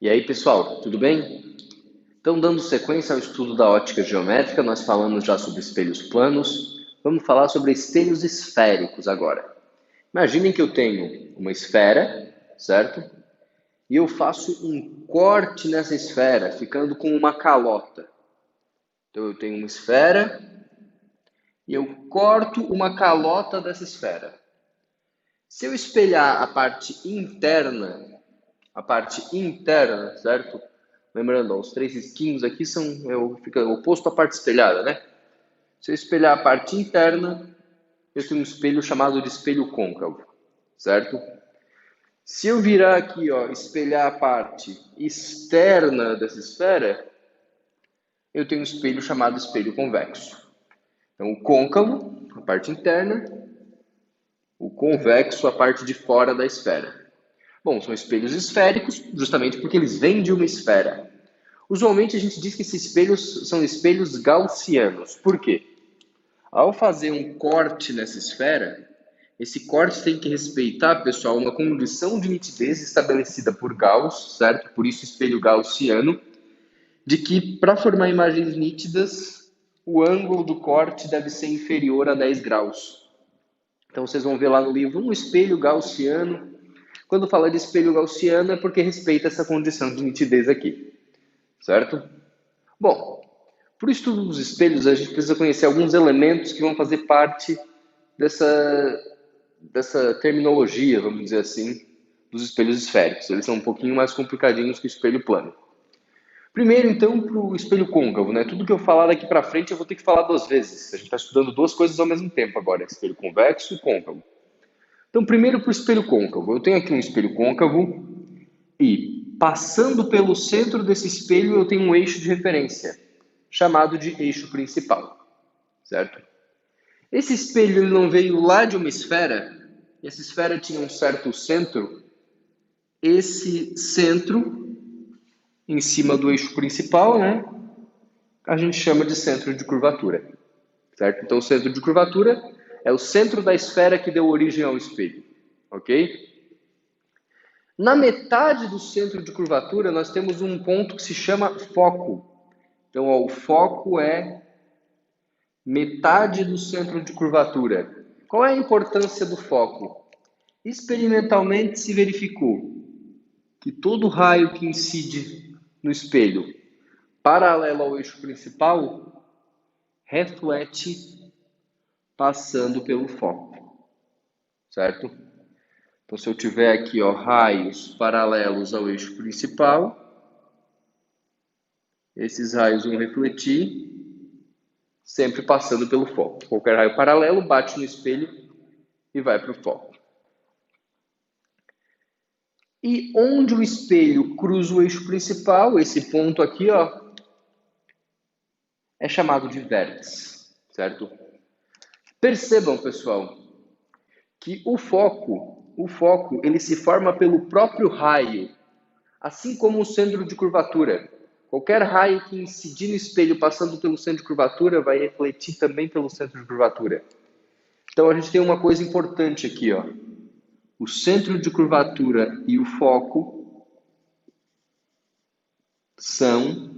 E aí, pessoal, tudo bem? Então, dando sequência ao estudo da ótica geométrica, nós falamos já sobre espelhos planos. Vamos falar sobre espelhos esféricos agora. Imaginem que eu tenho uma esfera, certo? E eu faço um corte nessa esfera, ficando com uma calota. Então, eu tenho uma esfera e eu corto uma calota dessa esfera. Se eu espelhar a parte interna, certo? Lembrando, ó, os três risquinhos aqui fica oposto à parte espelhada, né? Se eu espelhar a parte interna, eu tenho um espelho chamado de espelho côncavo, certo? Se eu virar aqui, ó, espelhar a parte externa dessa esfera, eu tenho um espelho chamado espelho convexo. Então, o côncavo, a parte interna, o convexo, a parte de fora da esfera. Bom, são espelhos esféricos, justamente porque eles vêm de uma esfera. Usualmente a gente diz que esses espelhos são espelhos gaussianos. Por quê? Ao fazer um corte nessa esfera, esse corte tem que respeitar, pessoal, uma condição de nitidez estabelecida por Gauss, certo? Por isso espelho gaussiano, de que para formar imagens nítidas, o ângulo do corte deve ser inferior a 10 graus. Então vocês vão ver lá no livro um espelho gaussiano. Quando fala de espelho gaussiano é porque respeita essa condição de nitidez aqui, certo? Bom, para o estudo dos espelhos, a gente precisa conhecer alguns elementos que vão fazer parte dessa terminologia, vamos dizer assim, dos espelhos esféricos. Eles são um pouquinho mais complicadinhos que o espelho plano. Primeiro, então, para o espelho côncavo, né? Tudo que eu falar daqui para frente eu vou ter que falar duas vezes. A gente está estudando duas coisas ao mesmo tempo agora, espelho convexo e côncavo. Então, primeiro para o espelho côncavo. Eu tenho aqui um espelho côncavo e, passando pelo centro desse espelho, eu tenho um eixo de referência, chamado de eixo principal, certo? Esse espelho ele não veio lá de uma esfera, essa esfera tinha um certo centro, esse centro, em cima do eixo principal, né, a gente chama de centro de curvatura, certo? Então, o centro de curvatura é o centro da esfera que deu origem ao espelho, ok? Na metade do centro de curvatura, nós temos um ponto que se chama foco. Então, ó, o foco é metade do centro de curvatura. Qual é a importância do foco? Experimentalmente se verificou que todo raio que incide no espelho paralelo ao eixo principal reflete passando pelo foco, certo? Então, se eu tiver aqui, ó, raios paralelos ao eixo principal, esses raios vão refletir sempre passando pelo foco. Qualquer raio paralelo bate no espelho e vai para o foco. E onde o espelho cruza o eixo principal, esse ponto aqui, ó, é chamado de vértice, certo? Percebam, pessoal, que o foco, ele se forma pelo próprio raio, assim como o centro de curvatura. Qualquer raio que incidir no espelho passando pelo centro de curvatura vai refletir também pelo centro de curvatura. Então a gente tem uma coisa importante aqui, ó. O centro de curvatura e o foco são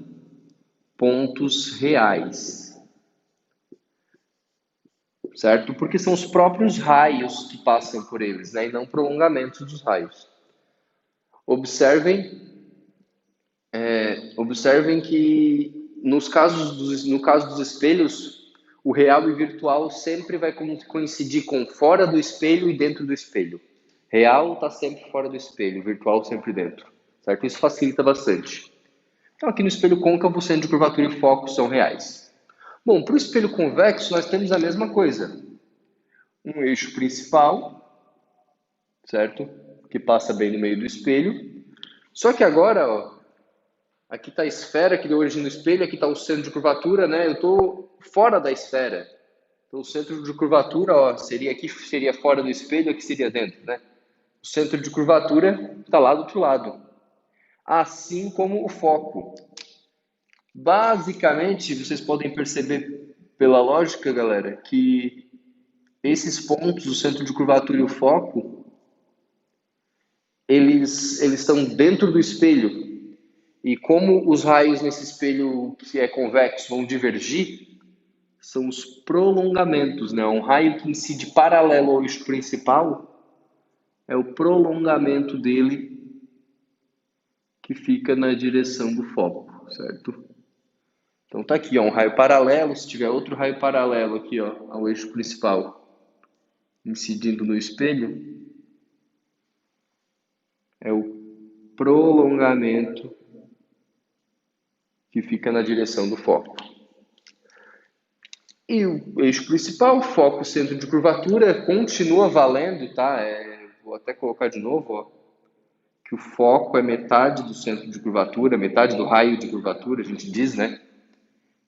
pontos reais, certo? Porque são os próprios raios que passam por eles, né? E não prolongamentos dos raios. Observem que no caso dos espelhos, o real e virtual sempre vai coincidir com fora do espelho e dentro do espelho. Real está sempre fora do espelho, virtual sempre dentro, certo? Isso facilita bastante. Então, aqui no espelho côncavo, o centro de curvatura e foco são reais. Bom, para o espelho convexo, nós temos a mesma coisa. Um eixo principal, certo? Que passa bem no meio do espelho. Só que agora, ó, aqui está a esfera que deu origem no espelho, aqui está o centro de curvatura, né? Eu estou fora da esfera. Então, o centro de curvatura, ó, seria fora do espelho, aqui seria dentro, né? O centro de curvatura está lá do outro lado. Assim como o foco. Basicamente, vocês podem perceber pela lógica, galera, que esses pontos, o centro de curvatura e o foco, eles estão dentro do espelho. E como os raios nesse espelho que é convexo vão divergir, são os prolongamentos, né? Um raio que incide paralelo ao eixo principal é o prolongamento dele que fica na direção do foco, certo? Então tá aqui, ó, um raio paralelo, se tiver outro raio paralelo aqui, ó, ao eixo principal, incidindo no espelho, é o prolongamento que fica na direção do foco. E o eixo principal, foco, centro de curvatura, continua valendo, tá? Vou até colocar de novo, ó, que o foco é metade do centro de curvatura, metade do raio de curvatura, a gente diz, né?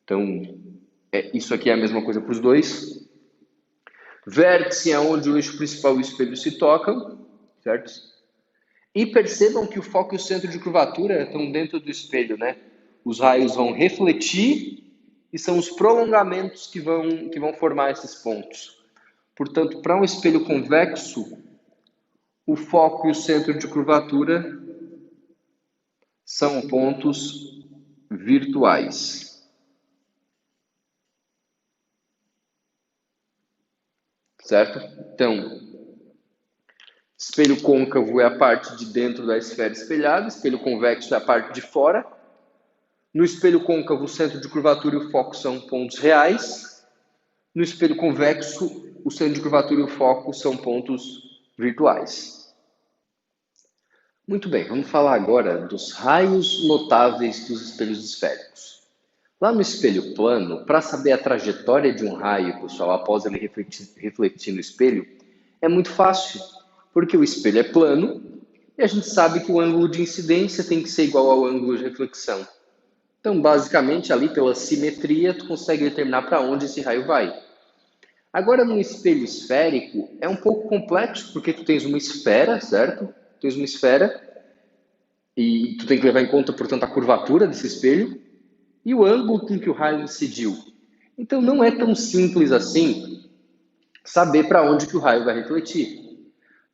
Então, isso aqui é a mesma coisa para os dois. Vértice é onde o eixo principal e o espelho se tocam, certo? E percebam que o foco e o centro de curvatura estão dentro do espelho, né? Os raios vão refletir e são os prolongamentos que vão formar esses pontos. Portanto, para um espelho convexo, o foco e o centro de curvatura são pontos virtuais. Certo? Então, espelho côncavo é a parte de dentro da esfera espelhada, espelho convexo é a parte de fora. No espelho côncavo, o centro de curvatura e o foco são pontos reais. No espelho convexo, o centro de curvatura e o foco são pontos virtuais. Muito bem, vamos falar agora dos raios notáveis dos espelhos esféricos. Lá no espelho plano, para saber a trajetória de um raio, pessoal, após ele refletir no espelho, é muito fácil, porque o espelho é plano e a gente sabe que o ângulo de incidência tem que ser igual ao ângulo de reflexão. Então, basicamente, ali pela simetria, tu consegue determinar para onde esse raio vai. Agora, no espelho esférico, é um pouco complexo, porque tu tens uma esfera, certo? Tens uma esfera e tu tem que levar em conta, portanto, a curvatura desse espelho e o ângulo com que o raio incidiu. Então, não é tão simples assim saber para onde que o raio vai refletir.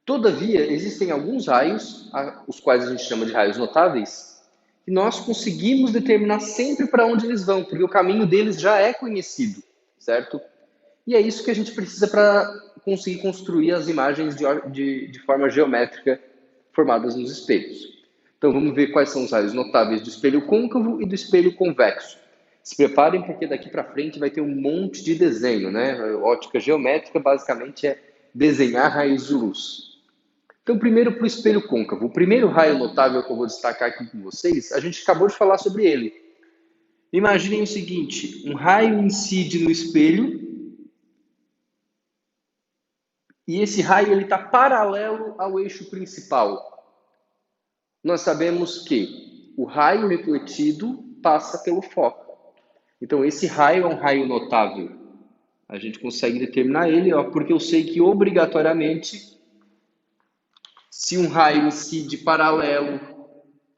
Todavia, existem alguns raios, os quais a gente chama de raios notáveis, que nós conseguimos determinar sempre para onde eles vão, porque o caminho deles já é conhecido, certo? E é isso que a gente precisa para conseguir construir as imagens de forma geométrica formadas nos espelhos. Então vamos ver quais são os raios notáveis do espelho côncavo e do espelho convexo. Se preparem porque daqui para frente vai ter um monte de desenho, né? A ótica geométrica basicamente é desenhar raios de luz. Então, primeiro para o espelho côncavo. O primeiro raio notável que eu vou destacar aqui com vocês, a gente acabou de falar sobre ele. Imaginem o seguinte, um raio incide no espelho e esse raio está paralelo ao eixo principal. Nós sabemos que o raio refletido passa pelo foco. Então, esse raio é um raio notável. A gente consegue determinar ele, ó, porque eu sei que obrigatoriamente, se um raio incide paralelo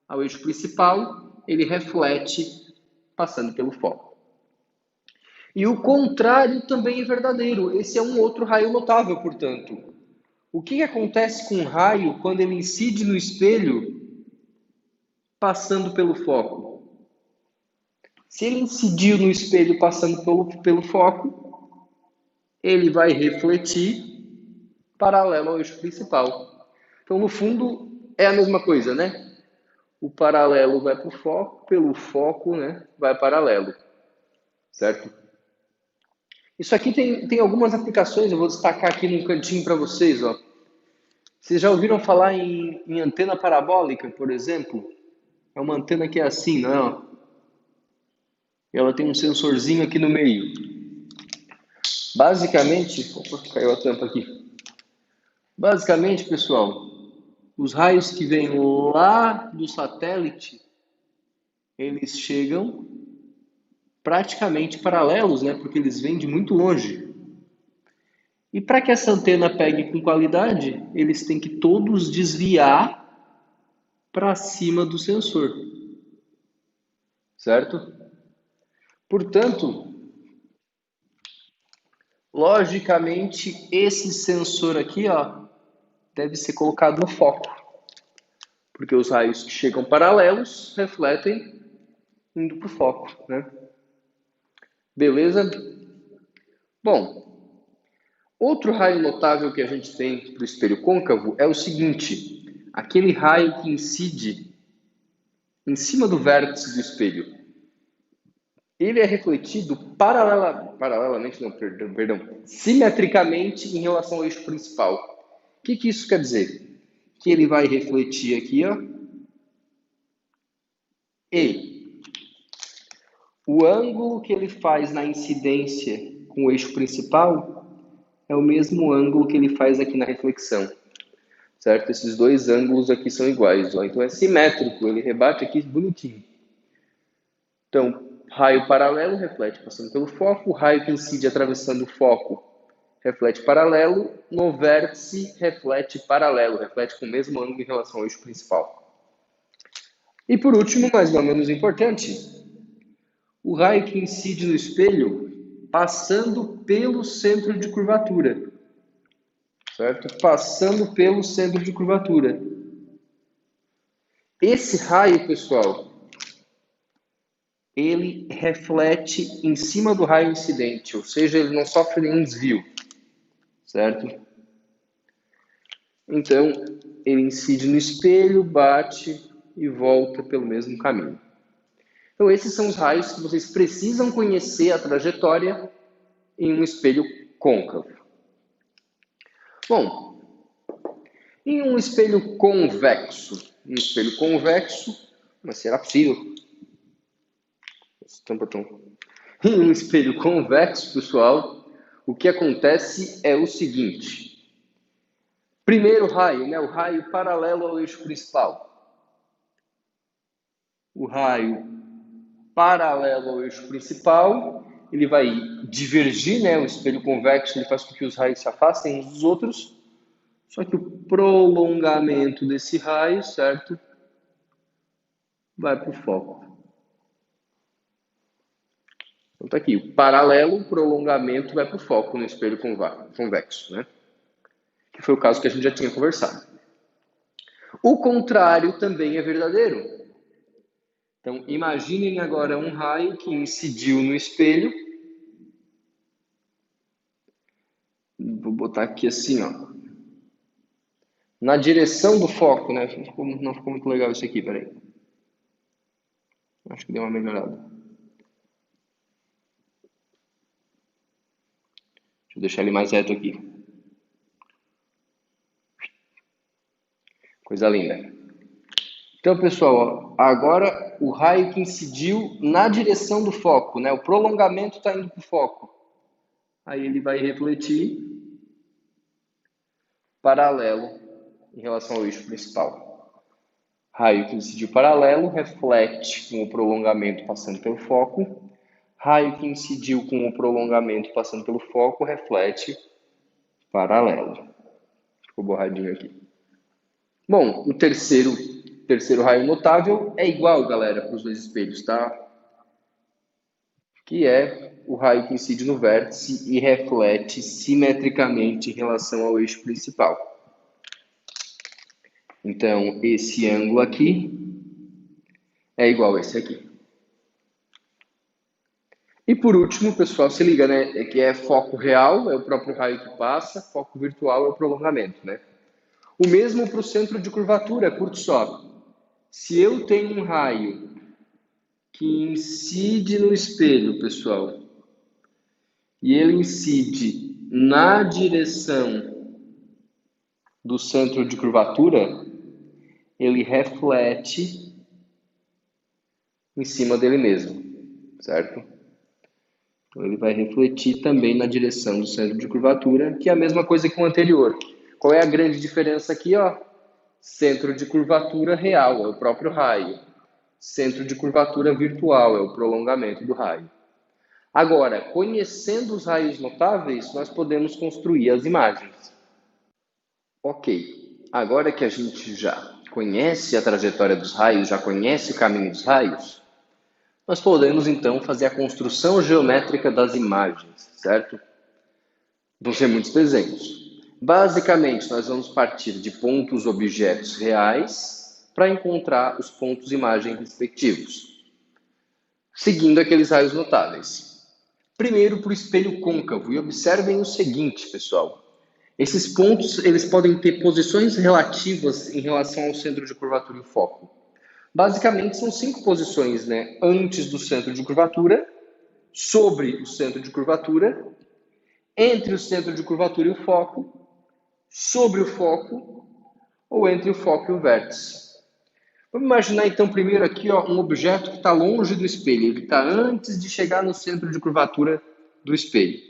ao eixo principal, ele reflete passando pelo foco. E o contrário também é verdadeiro. Esse é um outro raio notável, portanto. O que acontece com um raio quando ele incide no espelho passando pelo foco? Se ele incidiu no espelho passando pelo foco, ele vai refletir paralelo ao eixo principal. Então, no fundo, é a mesma coisa, né? O paralelo vai para o foco, pelo foco, né, vai paralelo, certo? Isso aqui tem algumas aplicações, eu vou destacar aqui no cantinho para vocês, ó. Vocês já ouviram falar em antena parabólica, por exemplo? É uma antena que é assim, não? Ela tem um sensorzinho aqui no meio. Basicamente, opa, caiu a tampa aqui. Basicamente, pessoal, os raios que vêm lá do satélite, eles chegam praticamente paralelos, né? Porque eles vêm de muito longe. E para que essa antena pegue com qualidade, eles têm que todos desviar para cima do sensor, certo? Portanto, logicamente, esse sensor aqui, ó, deve ser colocado no foco, porque os raios que chegam paralelos refletem indo para o foco, né? Beleza? Bom, outro raio notável que a gente tem para o espelho côncavo é o seguinte: aquele raio que incide em cima do vértice do espelho. Ele é refletido simetricamente em relação ao eixo principal. O que isso quer dizer? Que ele vai refletir aqui, ó, e o ângulo que ele faz na incidência com o eixo principal é o mesmo ângulo que ele faz aqui na reflexão, certo? Esses dois ângulos aqui são iguais, ó. Então é simétrico, ele rebate aqui bonitinho. Então, raio paralelo reflete passando pelo foco, raio que incide atravessando o foco reflete paralelo, no vértice reflete paralelo, reflete com o mesmo ângulo em relação ao eixo principal. E por último, mas não menos importante, o raio que incide no espelho passando pelo centro de curvatura, certo? Passando pelo centro de curvatura. Esse raio, pessoal, ele reflete em cima do raio incidente, ou seja, ele não sofre nenhum desvio, certo? Então, ele incide no espelho, bate e volta pelo mesmo caminho. Então, esses são os raios que vocês precisam conhecer a trajetória em um espelho côncavo. Bom, em um espelho convexo, mas será possível? Em um espelho convexo, pessoal, o que acontece é o seguinte. Primeiro raio, né, o raio paralelo ao eixo principal. O raio paralelo ao eixo principal, ele vai divergir, né, o espelho convexo ele faz com que os raios se afastem uns dos outros, só que o prolongamento desse raio, certo, vai para o foco. Então tá aqui, o paralelo, o prolongamento vai para o foco no espelho convexo, né? Que foi o caso que a gente já tinha conversado. O contrário também é verdadeiro. Então, imaginem agora um raio que incidiu no espelho. Vou botar aqui assim, ó. Na direção do foco, né? Não ficou muito legal isso aqui, peraí. Acho que deu uma melhorada. Deixa eu deixar ele mais reto aqui. Coisa linda. Então, pessoal, ó, agora o raio que incidiu na direção do foco, né? O prolongamento está indo para o foco. Aí ele vai refletir paralelo em relação ao eixo principal. Raio que incidiu paralelo reflete com o prolongamento passando pelo foco. Raio que incidiu com o prolongamento passando pelo foco reflete paralelo. Ficou borradinho aqui. Bom, o terceiro raio notável é igual, galera, para os dois espelhos, tá? Que é o raio que incide no vértice e reflete simetricamente em relação ao eixo principal. Então, esse ângulo aqui é igual a esse aqui. E por último, pessoal, se liga, né? É que é foco real, é o próprio raio que passa, foco virtual é o prolongamento, né? O mesmo para o centro de curvatura, curte só. Se eu tenho um raio que incide no espelho, pessoal, e ele incide na direção do centro de curvatura, ele reflete em cima dele mesmo, certo? Então, ele vai refletir também na direção do centro de curvatura, que é a mesma coisa que o anterior. Qual é a grande diferença aqui, ó? Centro de curvatura real, é o próprio raio. Centro de curvatura virtual, é o prolongamento do raio. Agora, conhecendo os raios notáveis, nós podemos construir as imagens. Ok, agora que a gente já conhece a trajetória dos raios, já conhece o caminho dos raios, nós podemos então fazer a construção geométrica das imagens, certo? Vão ser muitos desenhos. Basicamente, nós vamos partir de pontos objetos reais para encontrar os pontos de imagem respectivos, seguindo aqueles raios notáveis. Primeiro para o espelho côncavo, e observem o seguinte, pessoal. Esses pontos eles podem ter posições relativas em relação ao centro de curvatura e o foco. Basicamente, são 5 posições, né? Antes do centro de curvatura, sobre o centro de curvatura, entre o centro de curvatura e o foco, sobre o foco ou entre o foco e o vértice. Vamos imaginar então primeiro aqui um objeto que está longe do espelho, ele está antes de chegar no centro de curvatura do espelho.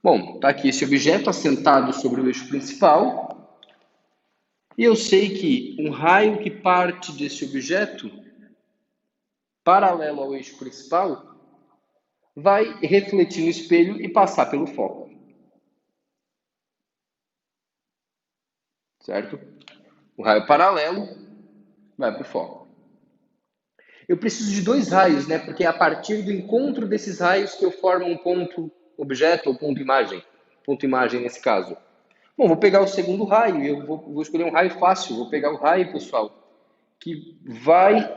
Bom, está aqui esse objeto assentado sobre o eixo principal e eu sei que um raio que parte desse objeto, paralelo ao eixo principal, vai refletir no espelho e passar pelo foco. Certo? O raio paralelo vai para o foco. Eu preciso de 2 raios, né? Porque é a partir do encontro desses raios que eu formo um ponto objeto ou ponto imagem. Ponto imagem nesse caso. Bom, vou pegar o segundo raio e eu vou escolher um raio fácil. Vou pegar o raio, pessoal, que vai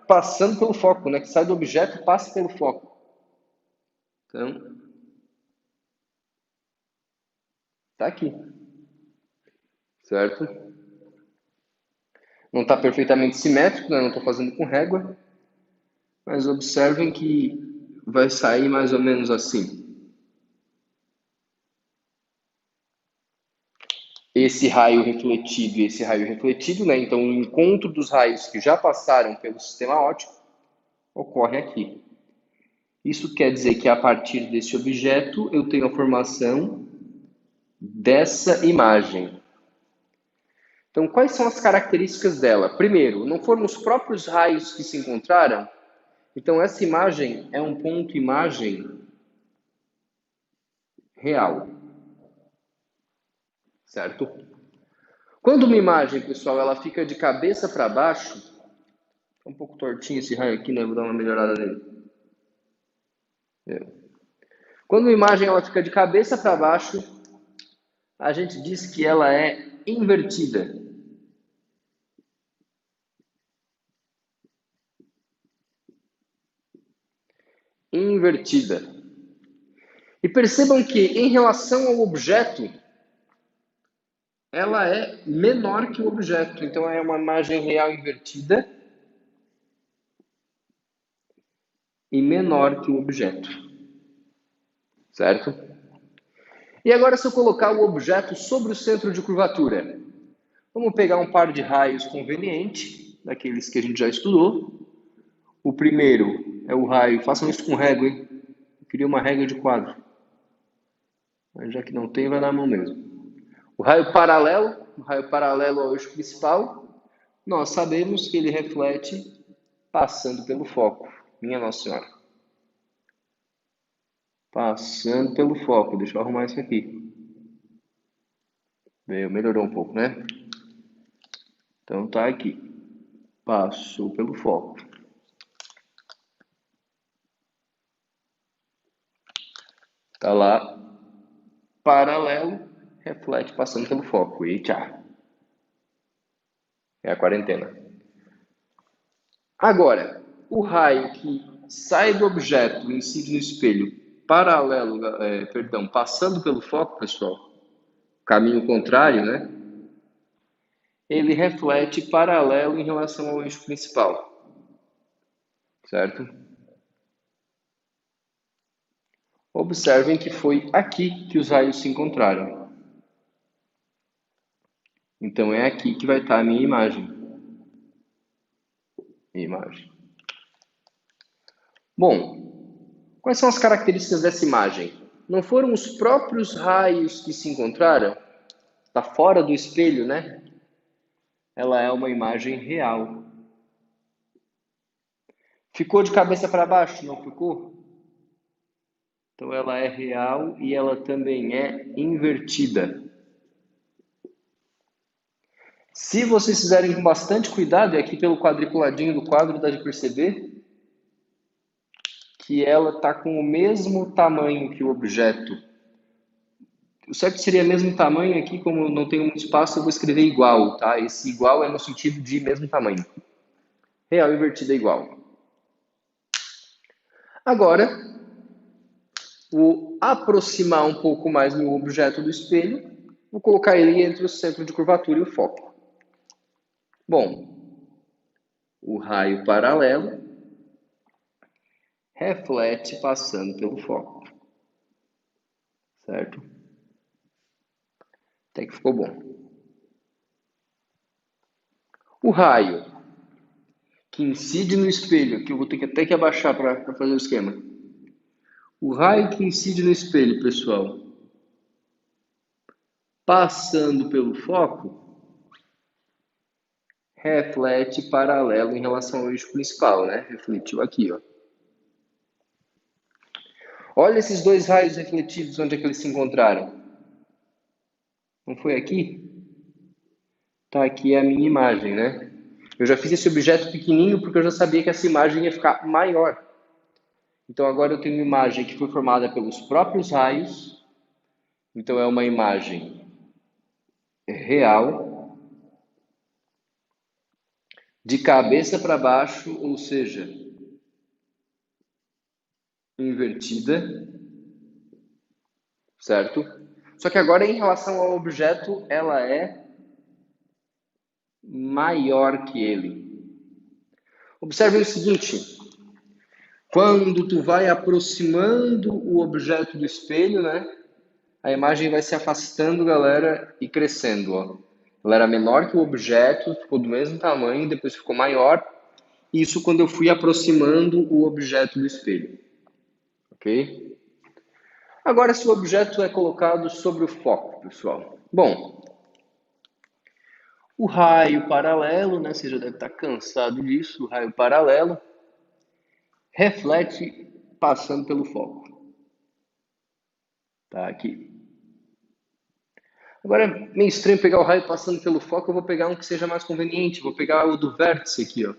passando pelo foco, né? Que sai do objeto e passa pelo foco. Então, tá aqui. Certo? Não está perfeitamente simétrico, né? Não estou fazendo com régua. Mas observem que vai sair mais ou menos assim. Esse raio refletido e esse raio refletido, né? Então, o encontro dos raios que já passaram pelo sistema óptico ocorre aqui. Isso quer dizer que a partir desse objeto eu tenho a formação dessa imagem. Então, quais são as características dela? Primeiro, não foram os próprios raios que se encontraram? Então, essa imagem é um ponto imagem real. Certo? Quando uma imagem, pessoal, ela fica de cabeça para baixo, tá um pouco tortinho esse raio aqui, né? Vou dar uma melhorada nele. Quando uma imagem ela fica de cabeça para baixo, a gente diz que ela é invertida. Invertida. E percebam que, em relação ao objeto, ela é menor que o objeto. Então, é uma imagem real invertida e menor que o objeto. Certo? E agora, se eu colocar o objeto sobre o centro de curvatura, vamos pegar um par de raios conveniente, daqueles que a gente já estudou. O primeiro é o raio, façam isso com régua, hein? Eu queria uma régua de quadro. Mas já que não tem, vai na mão mesmo. O raio paralelo ao eixo principal, nós sabemos que ele reflete passando pelo foco. Minha Nossa Senhora. Passando pelo foco. Deixa eu arrumar isso aqui. Melhorou um pouco, né? Então tá aqui. Passou pelo foco. Tá lá. Paralelo, reflete passando pelo foco. E tchau. É a quarentena. Agora, o raio que sai do objeto e incide no espelho paralelo, passando pelo foco, pessoal, caminho contrário, né? Ele reflete paralelo em relação ao eixo principal, certo? Observem que foi aqui que os raios se encontraram. Então é aqui que vai estar a minha imagem. Bom, quais são as características dessa imagem? Não foram os próprios raios que se encontraram? Está fora do espelho, né? Ela é uma imagem real. Ficou de cabeça para baixo? Não ficou? Então ela é real e ela também é invertida. Se vocês fizerem com bastante cuidado, e aqui pelo quadriculadinho do quadro dá de perceber que ela está com o mesmo tamanho que o objeto O certo seria mesmo tamanho aqui, como não tenho muito espaço, eu vou escrever igual, tá? Esse igual é no sentido de mesmo tamanho. Real invertido é igual. Agora, vou aproximar um pouco mais meu objeto do espelho. Vou colocar ele entre o centro de curvatura e o foco. Bom, o raio paralelo reflete passando pelo foco. Certo? Até que ficou bom. O raio que incide no espelho, que eu vou ter que até que abaixar para fazer o esquema. O raio que incide no espelho, pessoal, passando pelo foco, reflete paralelo em relação ao eixo principal, né? Refletiu aqui, ó. Olha esses dois raios refletidos, onde é que eles se encontraram? Não foi aqui? Tá aqui a minha imagem, né? Eu já fiz esse objeto pequenininho porque eu já sabia que essa imagem ia ficar maior. Então agora eu tenho uma imagem que foi formada pelos próprios raios. Então é uma imagem real, de cabeça para baixo, ou seja, invertida, certo? Só que agora em relação ao objeto, ela é maior que ele. Observe o seguinte, quando tu vai aproximando o objeto do espelho, né? A imagem vai se afastando, galera, e crescendo, ó. Ela era menor que o objeto, ficou do mesmo tamanho, depois ficou maior. Isso quando eu fui aproximando o objeto do espelho. Ok? Agora, se o objeto é colocado sobre o foco, pessoal. Bom, o raio paralelo, né? Você já deve estar cansado disso. O raio paralelo reflete passando pelo foco. Tá aqui. Agora é meio estranho pegar o raio passando pelo foco. Eu vou pegar um que seja mais conveniente. Vou pegar o do vértice aqui, ó.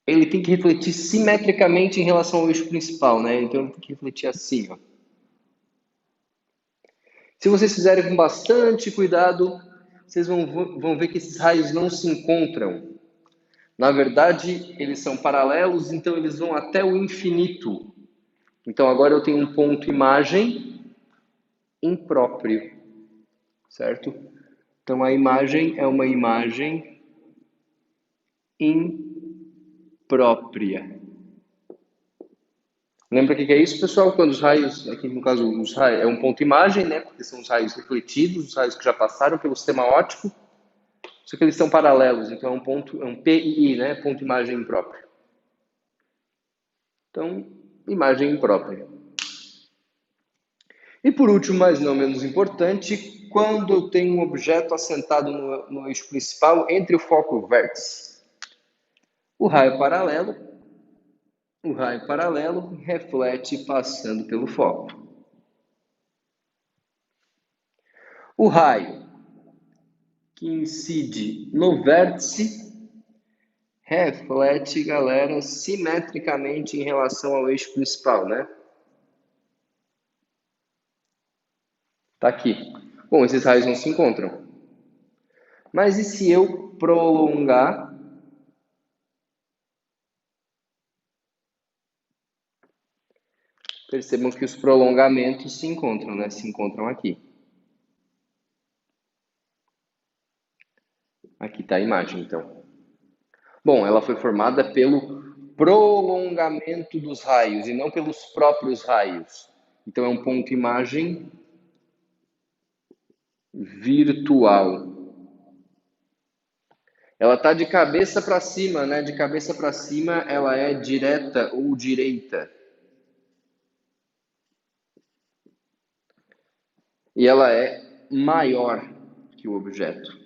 Ele tem que refletir simetricamente em relação ao eixo principal, né? Então ele tem que refletir assim, ó. Se vocês fizerem com bastante cuidado, vocês vão ver que esses raios não se encontram. Na verdade, eles são paralelos, então eles vão até o infinito. Então agora eu tenho um ponto imagem impróprio, certo? Então a imagem é uma imagem imprópria. Lembra o que é isso, pessoal? Quando os raios, aqui no caso os raios, é um ponto imagem, né? Porque são os raios refletidos, os raios que já passaram pelo sistema óptico, só que eles são paralelos, então é um ponto, é um PII, né? Ponto imagem impróprio. Então, imagem imprópria. E por último, mas não menos importante, quando eu tenho um objeto assentado no eixo principal entre o foco e o vértice. O raio paralelo reflete passando pelo foco. O raio que incide no vértice reflete, galera, simetricamente em relação ao eixo principal, né? Tá aqui. Bom, esses raios não se encontram. Mas e se eu prolongar? Percebam que os prolongamentos se encontram, né? Se encontram aqui. Aqui está a imagem, então. Bom, ela foi formada pelo prolongamento dos raios e não pelos próprios raios. Então é um ponto imagem virtual. Ela está de cabeça para cima, né? De cabeça para cima ela é direta ou direita. E ela é maior que o objeto.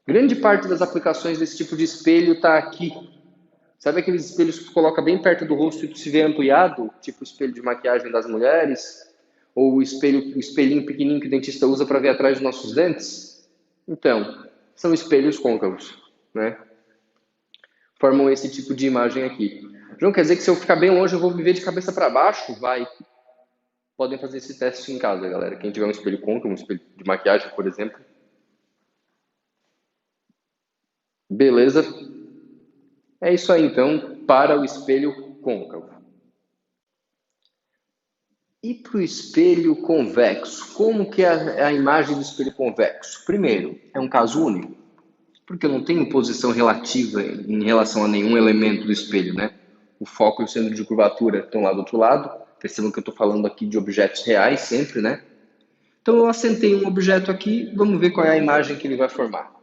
Grande parte das aplicações desse tipo de espelho está aqui. Sabe aqueles espelhos que tu coloca bem perto do rosto e tu se vê ampliado? Tipo o espelho de maquiagem das mulheres? Ou o espelhinho pequenininho que o dentista usa para ver atrás dos nossos dentes? Então, são espelhos côncavos, né? Formam esse tipo de imagem aqui. João, quer dizer que se eu ficar bem longe eu vou me ver de cabeça para baixo? Vai. Podem fazer esse teste em casa, galera. Quem tiver um espelho côncavo, um espelho de maquiagem, por exemplo. Beleza? É isso aí, então, para o espelho côncavo. E para o espelho convexo? Como que é a imagem do espelho convexo? Primeiro, é um caso único, porque eu não tenho posição relativa em relação a nenhum elemento do espelho, né? O foco e o centro de curvatura estão lá do outro lado. Percebam que eu estou falando aqui de objetos reais sempre, né? Então eu assentei um objeto aqui, vamos ver qual é a imagem que ele vai formar.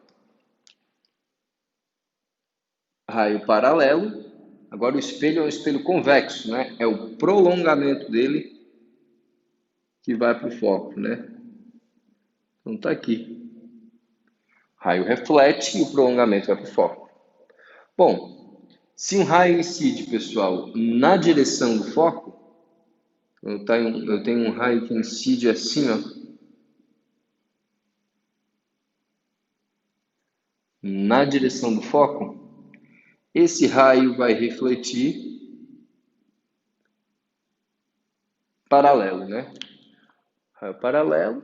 Raio paralelo. Agora o espelho é um espelho convexo, né? É o prolongamento dele que vai para o foco, né? Então tá aqui. Raio reflete e o prolongamento vai para o foco. Bom, se um raio incide, pessoal, na direção do foco, eu tenho um raio que incide assim, ó, na direção do foco, esse raio vai refletir paralelo, né? Raio paralelo,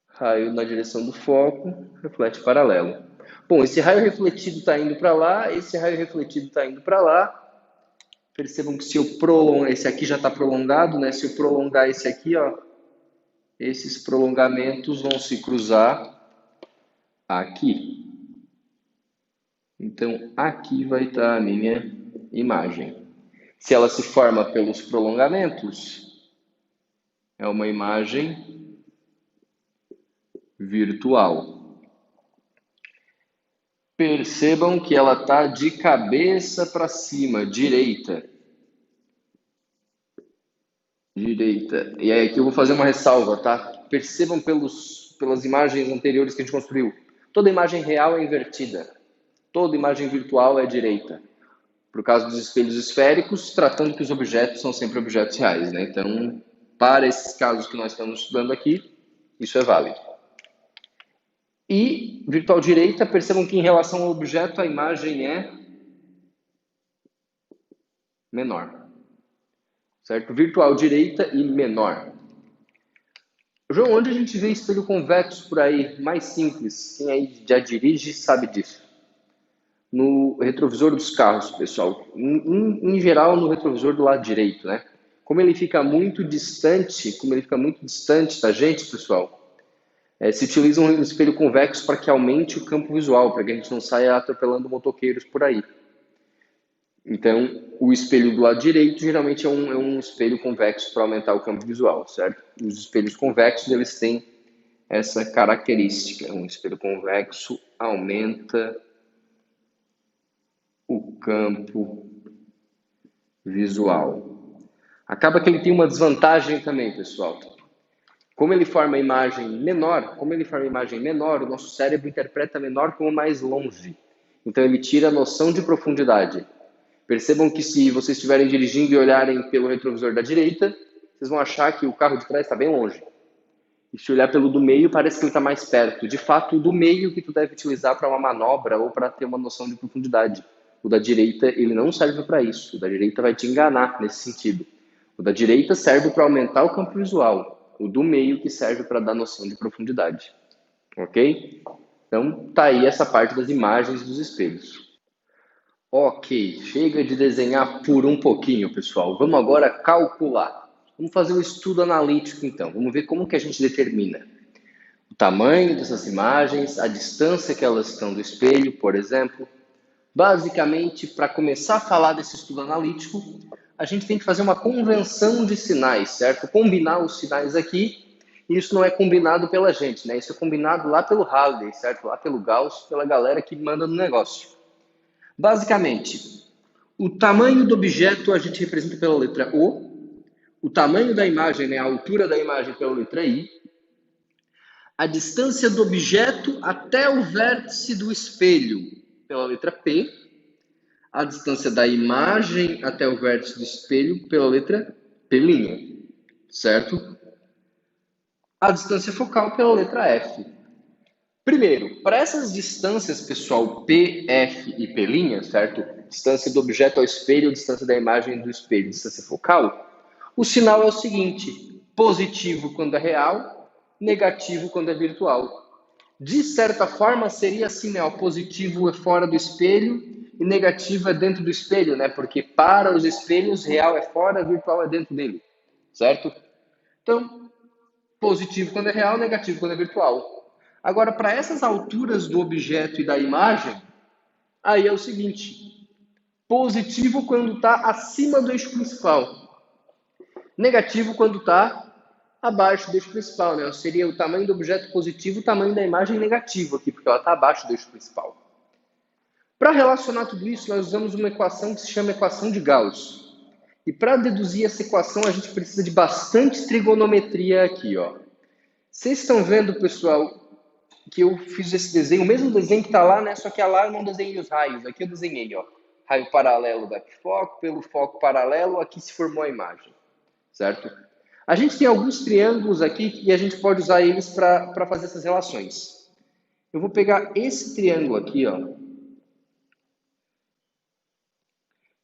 raio na direção do foco, reflete paralelo. Bom, esse raio refletido está indo para lá, esse raio refletido está indo para lá. Percebam que se eu prolongar, esse aqui já está prolongado, né? Se eu prolongar esse aqui, ó, esses prolongamentos vão se cruzar aqui. Então, aqui vai estar a minha imagem. Se ela se forma pelos prolongamentos, é uma imagem virtual. Percebam que ela está de cabeça para cima, direita. Direita. E aí aqui eu vou fazer uma ressalva, tá? Percebam pelas imagens anteriores que a gente construiu. Toda imagem real é invertida. Toda imagem virtual é direita. Por causa dos espelhos esféricos, tratando que os objetos são sempre objetos reais, né? Então, para esses casos que nós estamos estudando aqui, isso é válido. E virtual direita, percebam que em relação ao objeto a imagem é menor. Certo? Virtual direita e menor. João, onde a gente vê espelho convexo por aí? Mais simples. Quem aí já dirige sabe disso. No retrovisor dos carros, pessoal. Em geral, no retrovisor do lado direito, né? Como ele fica muito distante da gente, pessoal, se utiliza um espelho convexo para que aumente o campo visual, para que a gente não saia atropelando motoqueiros por aí. Então, o espelho do lado direito geralmente é um espelho convexo para aumentar o campo visual, certo? Os espelhos convexos, eles têm essa característica. Um espelho convexo aumenta o campo visual. Acaba que ele tem uma desvantagem também, pessoal. Como ele forma a imagem menor, o nosso cérebro interpreta menor como mais longe. Então ele tira a noção de profundidade. Percebam que se vocês estiverem dirigindo e olharem pelo retrovisor da direita, vocês vão achar que o carro de trás está bem longe. E se olhar pelo do meio, parece que ele está mais perto. De fato, o do meio que tu deve utilizar para uma manobra ou para ter uma noção de profundidade. O da direita, ele não serve para isso. O da direita vai te enganar nesse sentido. O da direita serve para aumentar o campo visual. O do meio que serve para dar noção de profundidade. Ok? Então, tá aí essa parte das imagens dos espelhos. Ok, chega de desenhar por um pouquinho, pessoal. Vamos agora calcular. Vamos fazer um estudo analítico, então. Vamos ver como que a gente determina o tamanho dessas imagens, a distância que elas estão do espelho, por exemplo. Basicamente, para começar a falar desse estudo analítico, a gente tem que fazer uma convenção de sinais, certo? Combinar os sinais aqui. E isso não é combinado pela gente, né? Isso é combinado lá pelo Halliday, certo? Lá pelo Gauss, pela galera que manda no negócio. Basicamente, o tamanho do objeto a gente representa pela letra o tamanho da imagem, né, a altura da imagem pela letra I, a distância do objeto até o vértice do espelho pela letra P, a distância da imagem até o vértice do espelho pela letra P', certo? A distância focal pela letra F. Primeiro, para essas distâncias, pessoal, P, F e P', certo? Distância do objeto ao espelho, distância da imagem do espelho, distância focal. O sinal é o seguinte: positivo quando é real, negativo quando é virtual. De certa forma, seria assim, né? O positivo é fora do espelho e negativo é dentro do espelho, né? Porque para os espelhos, real é fora, virtual é dentro dele, certo? Então, positivo quando é real, negativo quando é virtual. Agora, para essas alturas do objeto e da imagem, aí é o seguinte: positivo quando está acima do eixo principal, negativo quando está abaixo do eixo principal, né? Seria o tamanho do objeto positivo, o tamanho da imagem negativo aqui, porque ela está abaixo do eixo principal. Para relacionar tudo isso, nós usamos uma equação que se chama equação de Gauss. E para deduzir essa equação, a gente precisa de bastante trigonometria aqui, ó. Vocês estão vendo, pessoal, que eu fiz esse desenho, o mesmo desenho que está lá, né? Só que lá eu não desenhei os raios. Aqui eu desenhei, ó. Raio paralelo da foco, pelo foco paralelo, aqui se formou a imagem, certo? A gente tem alguns triângulos aqui e a gente pode usar eles para fazer essas relações. Eu vou pegar esse triângulo aqui, ó,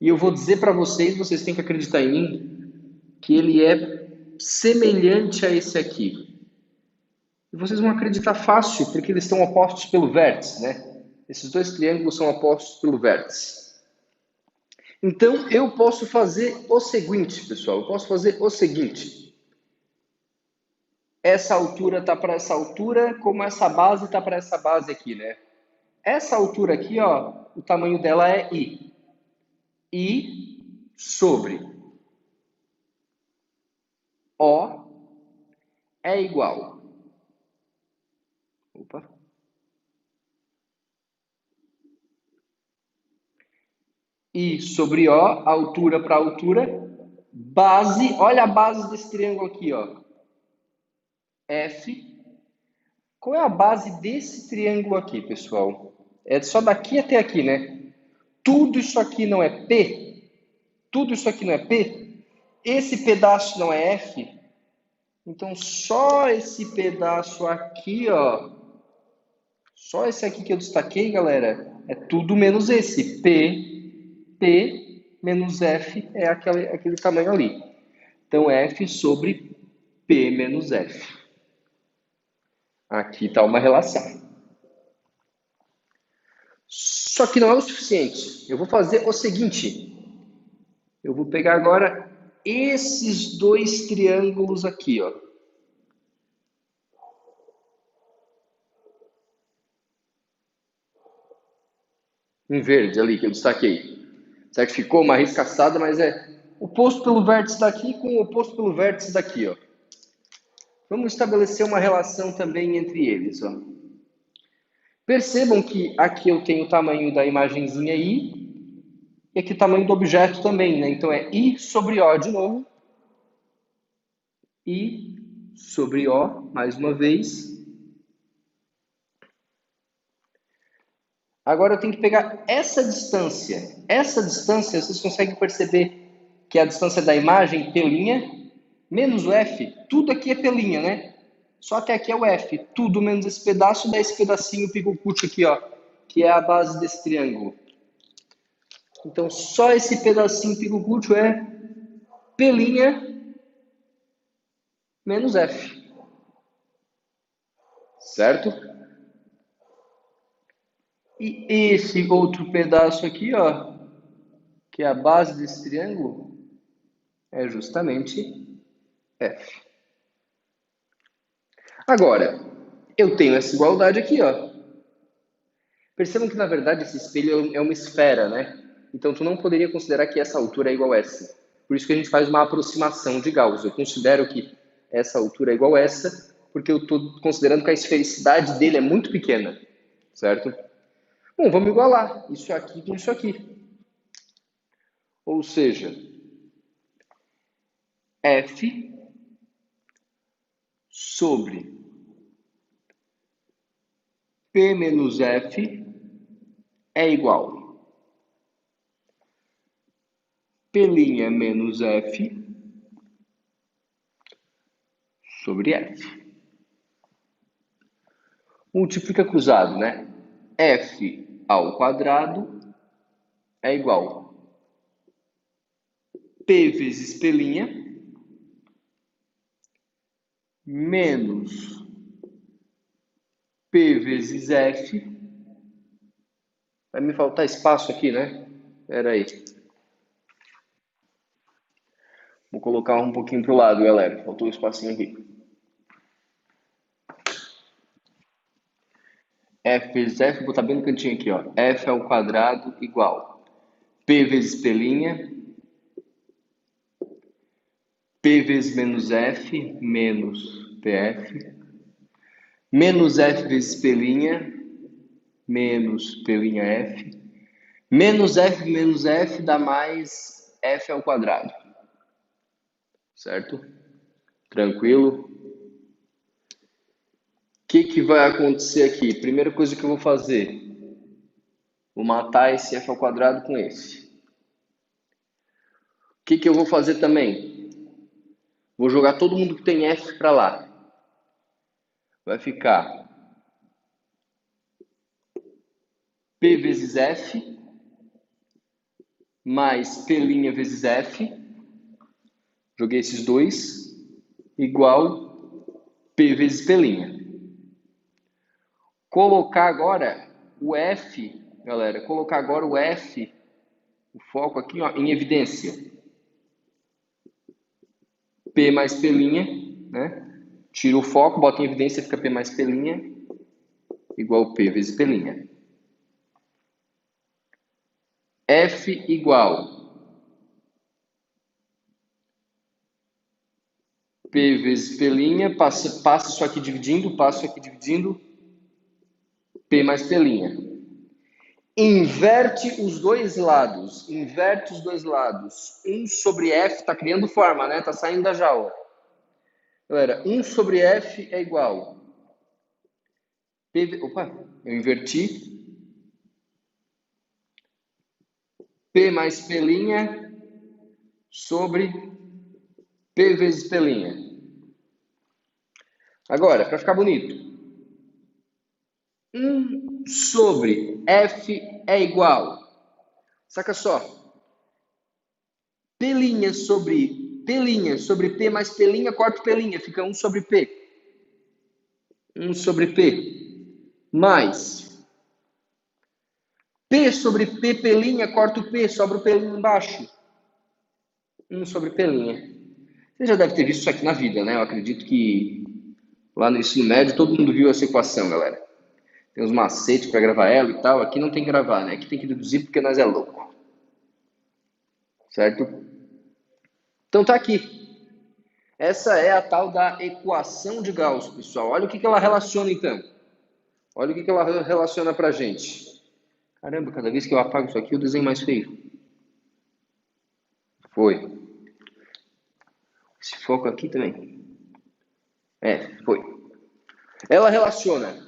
e eu vou dizer para vocês, vocês têm que acreditar em mim, que ele é semelhante a esse aqui. E vocês vão acreditar fácil, porque eles estão opostos pelo vértice, né? Esses dois triângulos são opostos pelo vértice. Então, eu posso fazer o seguinte, pessoal. Eu posso fazer o seguinte. Essa altura está para essa altura, como essa base está para essa base aqui, né? Essa altura aqui, ó, o tamanho dela é I. I sobre O é igual. Opa. I sobre O, altura para altura, base, olha a base desse triângulo aqui, ó. F. Qual é a base desse triângulo aqui, pessoal? É só daqui até aqui, né? Tudo isso aqui não é P? Tudo isso aqui não é P? Esse pedaço não é F? Então, só esse pedaço aqui, ó. Só esse aqui que eu destaquei, galera, é tudo menos esse. P menos F é aquele tamanho ali. Então, F sobre P menos F. Aqui está uma relação. Só que não é o suficiente. Eu vou fazer o seguinte. Eu vou pegar agora esses dois triângulos aqui, ó. Em verde ali, que eu destaquei. Certo? Ficou uma riscaçada, mas é oposto pelo vértice daqui com o oposto pelo vértice daqui, ó. Vamos estabelecer uma relação também entre eles, ó. Percebam que aqui eu tenho o tamanho da imagenzinha I e aqui o tamanho do objeto também, né? Então é I sobre O de novo. I sobre O, mais uma vez. Agora eu tenho que pegar essa distância. Essa distância, vocês conseguem perceber que é a distância da imagem, P', menos o F. Tudo aqui é P', né? Só que aqui é o F. Tudo menos esse pedaço, dá esse pedacinho picocucho aqui, ó. Que é a base desse triângulo. Então, só esse pedacinho picocucho é P' menos F. Certo? E esse outro pedaço aqui, ó, que é a base desse triângulo, é justamente F. Agora, eu tenho essa igualdade aqui, ó. Percebam que, na verdade, esse espelho é uma esfera, né? Então, tu não poderia considerar que essa altura é igual a essa. Por isso que a gente faz uma aproximação de Gauss. Eu considero que essa altura é igual a essa, porque eu estou considerando que a esfericidade dele é muito pequena, certo? Bom, vamos igualar isso aqui com isso aqui. Ou seja, F sobre P menos F é igual P' menos F sobre F. Multiplica cruzado, né? F ao quadrado é igual P vezes P' menos P vezes F. Vai me faltar espaço aqui, né? Espera aí. Vou colocar um pouquinho para o lado, galera. Faltou um espacinho aqui. F vezes F, vou botar bem no cantinho aqui, ó. F ao quadrado igual P vezes P', P vezes menos F, menos PF, menos F vezes P', menos P'F, menos F dá mais F ao quadrado. Certo? Tranquilo? O que vai acontecer aqui? Primeira coisa que eu vou fazer, vou matar esse F ao quadrado com esse. O que eu vou fazer também? Vou jogar todo mundo que tem F para lá. Vai ficar P vezes F mais P' vezes F. Joguei esses dois. Igual P vezes P'. Colocar agora o F, galera. Colocar agora o F, o foco aqui, ó, em evidência. P mais P', né? Tira o foco, bota em evidência, fica P mais P', igual P vezes P'. F igual P vezes P', passa isso aqui dividindo, P mais P'. Inverte os dois lados, 1 sobre F, tá criando forma, né? Tá saindo da jaula. Galera, 1 sobre F é igual Opa, eu inverti. P mais P' sobre P vezes P'. Agora, para ficar bonito, 1 sobre F é igual, saca só, P' sobre P mais P', corta o P', fica 1 sobre P. 1 sobre P, mais P sobre P', corta o P, sobra o P' embaixo. 1 sobre P'. Você já deve ter visto isso aqui na vida, né? Eu acredito que lá no ensino médio todo mundo viu essa equação, galera. Tem uns macetes para gravar ela e tal. Aqui não tem que gravar, né? Aqui tem que deduzir porque nós é louco. Certo? Então tá aqui. Essa é a tal da equação de Gauss, pessoal. Olha o que ela relaciona, então. Olha o que ela relaciona pra gente. Caramba, cada vez que eu apago isso aqui, o desenho mais feio. Foi. Esse foco aqui também. Foi. Ela relaciona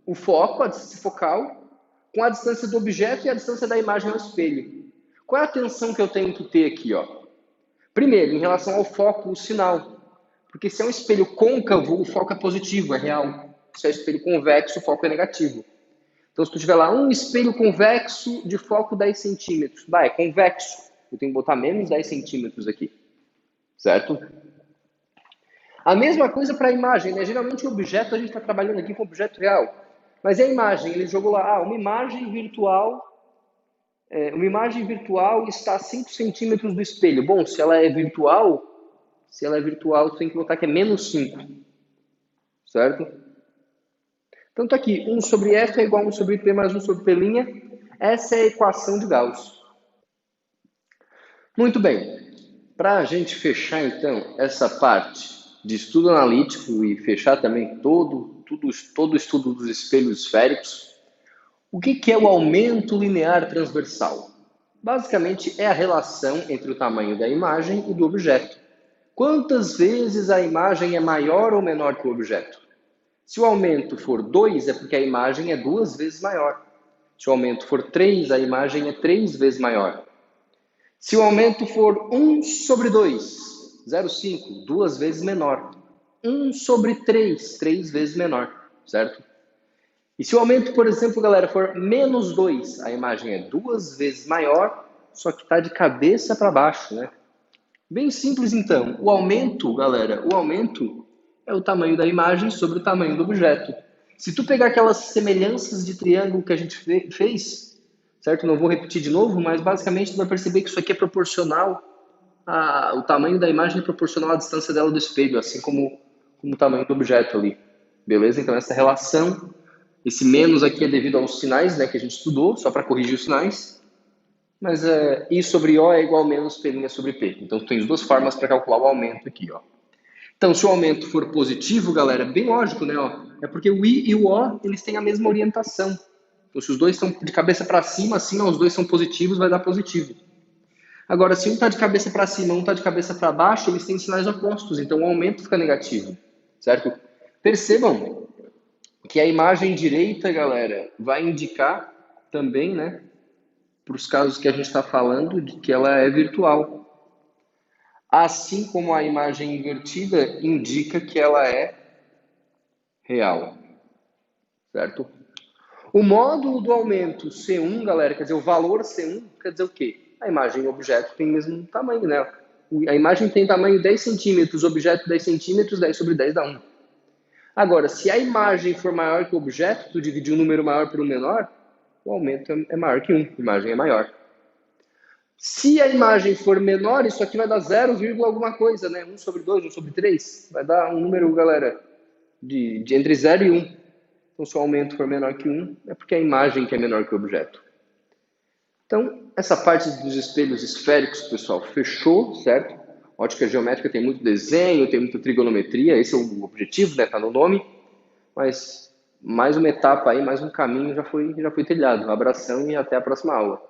o foco, a distância focal, com a distância do objeto e a distância da imagem ao espelho. Qual é a atenção que eu tenho que ter aqui, ó? Primeiro, em relação ao foco, o sinal. Porque se é um espelho côncavo, o foco é positivo, é real. Se é um espelho convexo, o foco é negativo. Então, se tu tiver lá um espelho convexo de foco 10 centímetros, é convexo. Eu tenho que botar menos 10 centímetros aqui. Certo? A mesma coisa para a imagem, né? Geralmente o objeto, a gente está trabalhando aqui com objeto real. Mas é a imagem, ele jogou lá, uma imagem virtual está a 5 centímetros do espelho. Bom, se ela é virtual, você tem que botar que é menos 5. Certo? Então tá aqui, 1 sobre F é igual a 1 sobre P mais 1 sobre P'. Essa é a equação de Gauss. Muito bem. Para a gente fechar, então, essa parte de estudo analítico e fechar também todo o estudo dos espelhos esféricos, o que é o aumento linear transversal? Basicamente, é a relação entre o tamanho da imagem e do objeto. Quantas vezes a imagem é maior ou menor que o objeto? Se o aumento for 2, é porque a imagem é 2 vezes maior. Se o aumento for 3, a imagem é 3 vezes maior. Se o aumento for 1 sobre 2, 0,5, 2 vezes menor. 1 sobre 3, 3 vezes menor, certo? E se o aumento, por exemplo, galera, for menos 2, a imagem é 2 vezes maior, só que está de cabeça para baixo, né? Bem simples então. O aumento, galera, o aumento é o tamanho da imagem sobre o tamanho do objeto. Se tu pegar aquelas semelhanças de triângulo que a gente fez, certo? Não vou repetir de novo, mas basicamente tu vai perceber que isso aqui é proporcional o tamanho da imagem é proporcional à distância dela do espelho, assim como o tamanho do objeto ali. Beleza? Então essa relação, esse menos aqui é devido aos sinais, né, que a gente estudou, só para corrigir os sinais. Mas I sobre O é igual a menos P' sobre P. Então, tu tens duas formas para calcular o aumento aqui, ó. Então, se o aumento for positivo, galera, bem lógico, né? Ó, é porque o I e o O, eles têm a mesma orientação. Então, se os dois estão de cabeça para cima, assim, ó, os dois são positivos, vai dar positivo. Agora, se um está de cabeça para cima, um está de cabeça para baixo, eles têm sinais opostos, então o aumento fica negativo, certo? Percebam que a imagem direita, galera, vai indicar também, né, para os casos que a gente está falando, de que ela é virtual. Assim como a imagem invertida indica que ela é real, certo? O módulo do aumento C1, galera, quer dizer, o valor C1 quer dizer o quê? A imagem e o objeto têm o mesmo tamanho, né? A imagem tem tamanho 10 centímetros, o objeto 10 centímetros, 10 sobre 10 dá 1. Agora, se a imagem for maior que o objeto, tu dividir um número maior por um menor, o aumento é maior que 1, a imagem é maior. Se a imagem for menor, isso aqui vai dar 0, alguma coisa, né? 1 sobre 2, 1 sobre 3. Vai dar um número, galera, de entre 0 e 1. Então, se o aumento for menor que 1, é porque é a imagem que é menor que o objeto. Então, essa parte dos espelhos esféricos, pessoal, fechou, certo? Ótica geométrica tem muito desenho, tem muita trigonometria, esse é o objetivo, né? Tá no nome. Mas mais uma etapa aí, mais um caminho já foi trilhado. Um abração e até a próxima aula.